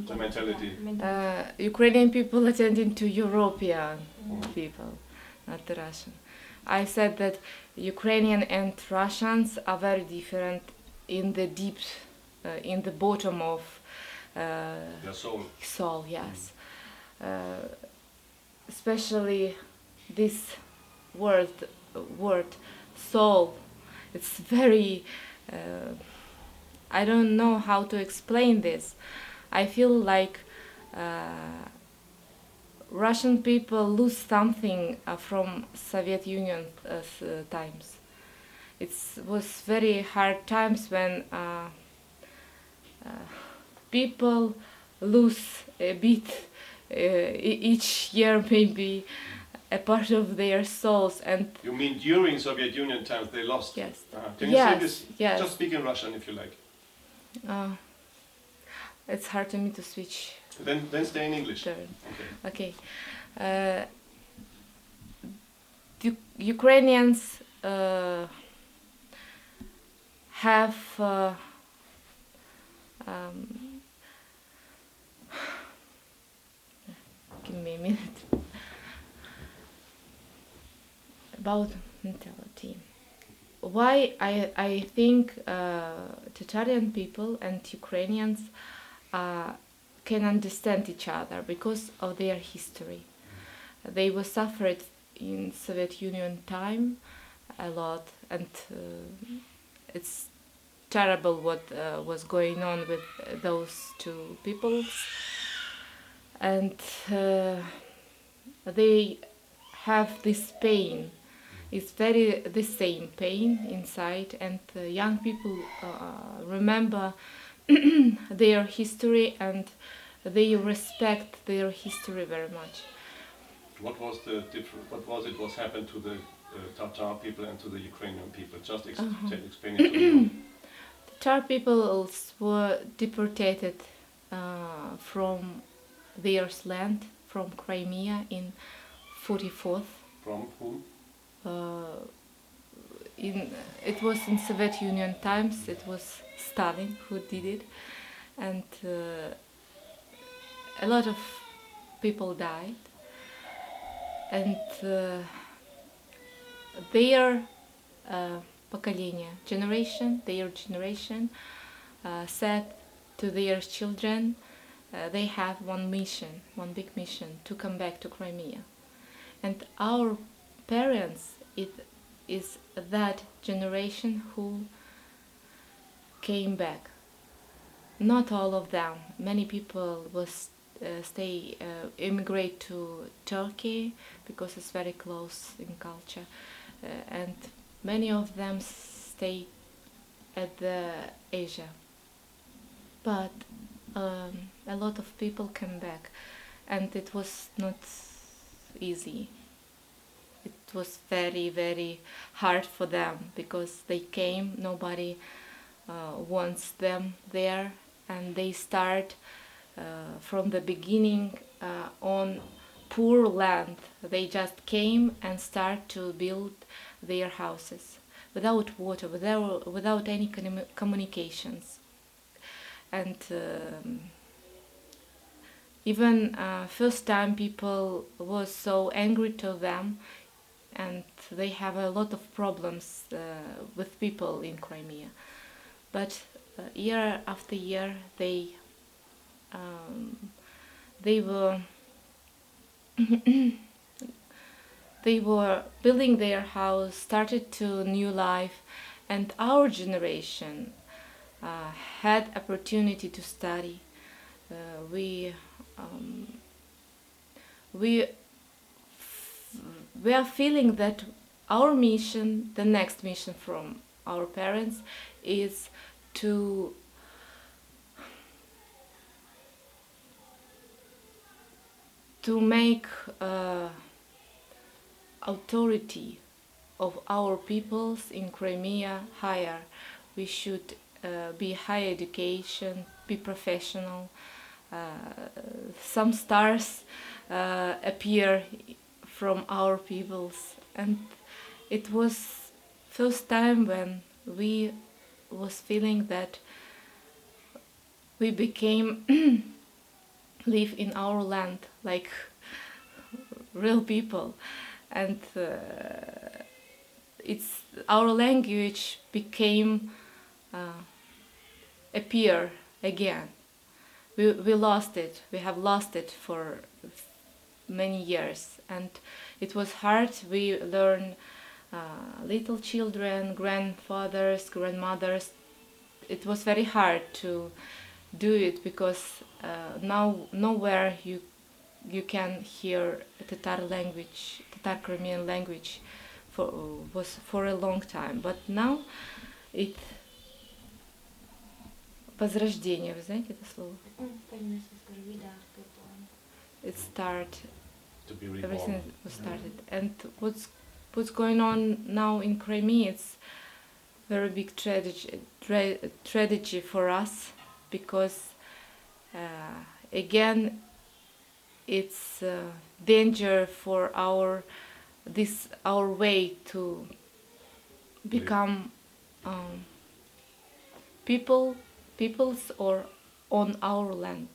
the mentality. Ukrainian people attending to European people, not the Russian. I said that Ukrainian and Russians are very different in the deep, in the bottom of Their soul. soul, yes. Especially this word soul. It's very. I don't know how to explain this. I feel like Russian people lose something from Soviet Union times. It was very hard times when people lose a bit each year, maybe a part of their souls. And you mean during Soviet Union times they lost? Yes. Can you say this? Yes. Just speak in Russian if you like. It's hard to me to switch. Then stay in English. Okay. Ukrainians have give me a minute. About mentality. Why I think Tartarian people and Ukrainians can understand each other because of their history. They were suffered in Soviet Union time a lot, and it's terrible what was going on with those two peoples, and they have this pain. It's very the same pain inside, and young people remember their history and they respect their history very much. What was the difference? What happened to the Tatar people and to the Ukrainian people? Just explain it to me. The Tatar peoples were deported from their land, from Crimea in 44th. From whom? It was in Soviet Union times. It was Stalin who did it, and a lot of people died, and their generation said to their children, they have one big mission, to come back to Crimea. And our parents, it is that generation who came back. Not all of them. Many people was immigrate to Turkey because it's very close in culture, and many of them stay at the Asia. But a lot of people came back, and it was not easy. It was very, very hard for them because they came, nobody wants them there, and they start from the beginning on poor land. They just came and start to build their houses without water, without any communications. And even first time people was so angry to them, and they have a lot of problems with people in Crimea. But year after year they were they were building their house, started to new life, and our generation had opportunity to study. We are feeling that our mission, the next mission from our parents, is to make authority of our peoples in Crimea higher. We should be higher education, be professional. Some stars appear from our peoples, and it was first time when we was feeling that we became live in our land like real people, and it's our language became appear again. We lost it. We have lost it for many years, and it was hard. We learn little children, grandfathers, grandmothers. It was very hard to do it because now nowhere you can hear Tatar language, Tatar Crimean language was for a long time. But now it возрождение, вы знаете это слово? It started. To be reborn. Everything was started, and what's going on now in Crimea? It's very big tragedy for us, because again it's danger for our way to become peoples or on our land.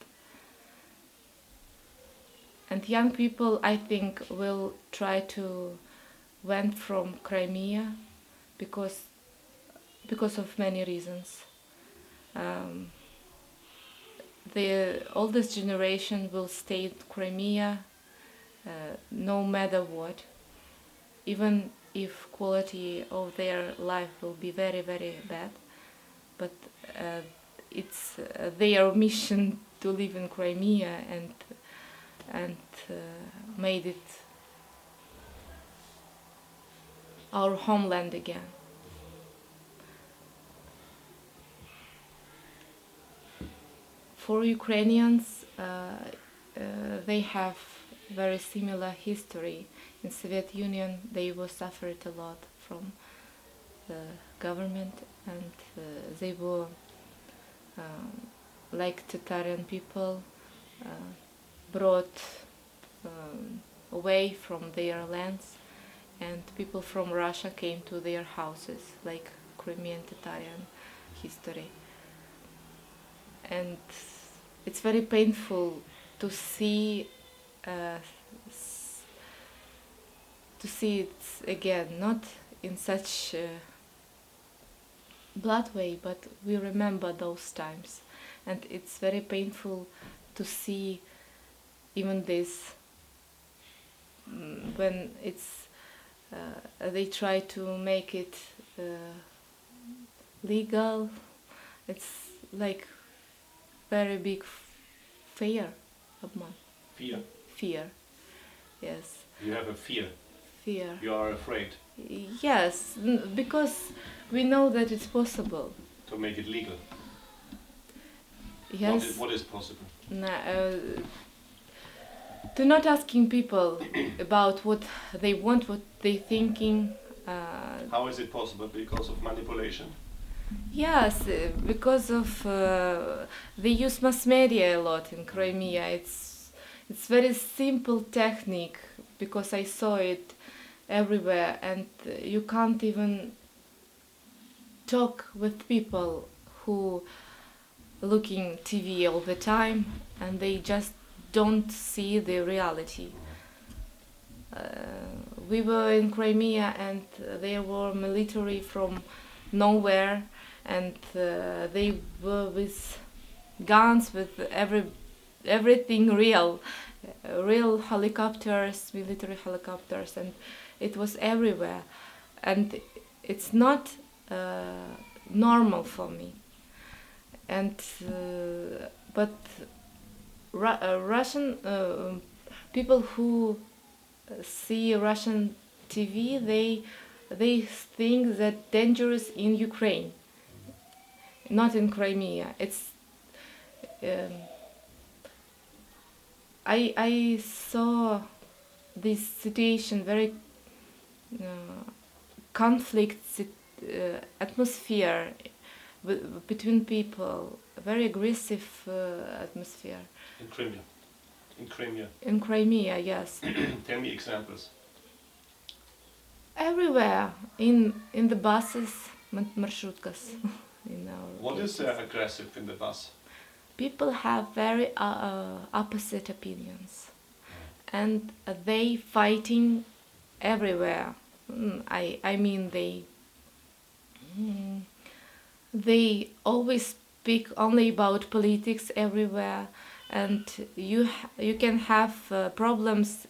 And young people, I think, will try to went from Crimea because of many reasons. The oldest generation will stay in Crimea no matter what, even if quality of their life will be very, very bad. But it's their mission to live in Crimea and made it our homeland again. For Ukrainians, they have very similar history. In Soviet Union, they were suffered a lot from the government, and they were like Tatarian people, brought away from their lands, and people from Russia came to their houses, like Crimean Tartarian history. And it's very painful to see it again, not in such a blood way, but we remember those times, and it's very painful to see even this when it's they try to make it legal. It's like very big fear. Fear. Yes. You have a fear. Fear. You are afraid. Yes, because we know that it's possible. To make it legal. Yes. What is possible? To not asking people about what they want, what they're thinking. How is it possible? Because of manipulation? Yes, because of they use mass media a lot in Crimea. It's very simple technique, because I saw it everywhere, and you can't even talk with people who looking TV all the time, and they just don't see the reality. We were in Crimea, and there were military from nowhere, and they were with guns, with everything real helicopters, military helicopters, and it was everywhere, and it's not normal for me. And but Russian people who see Russian TV, they think that dangerous in Ukraine, not in Crimea. It's I saw this situation, very conflict atmosphere between people, very aggressive atmosphere. In Crimea. In Crimea. In Crimea, yes. Tell me examples. Everywhere, in the buses, marshutkas. What is aggressive in the bus? people have very opposite opinions, and they fighting everywhere. I mean they always speak only about politics everywhere, and you can have problems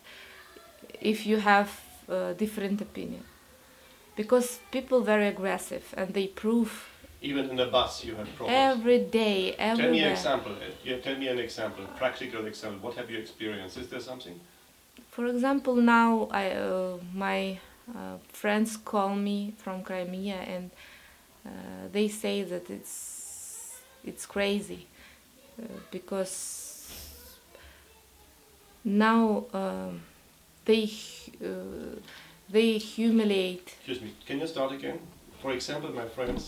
if you have different opinion, because people very aggressive and they prove Even in the bus you have problems. every day, Tell me an everywhere. example. Tell me an example, practical example. What have you experienced? Is there something? For example, now my friends call me from Crimea, and they say that it's crazy because now they humiliate. Excuse me. Can you start again? For example, my friends.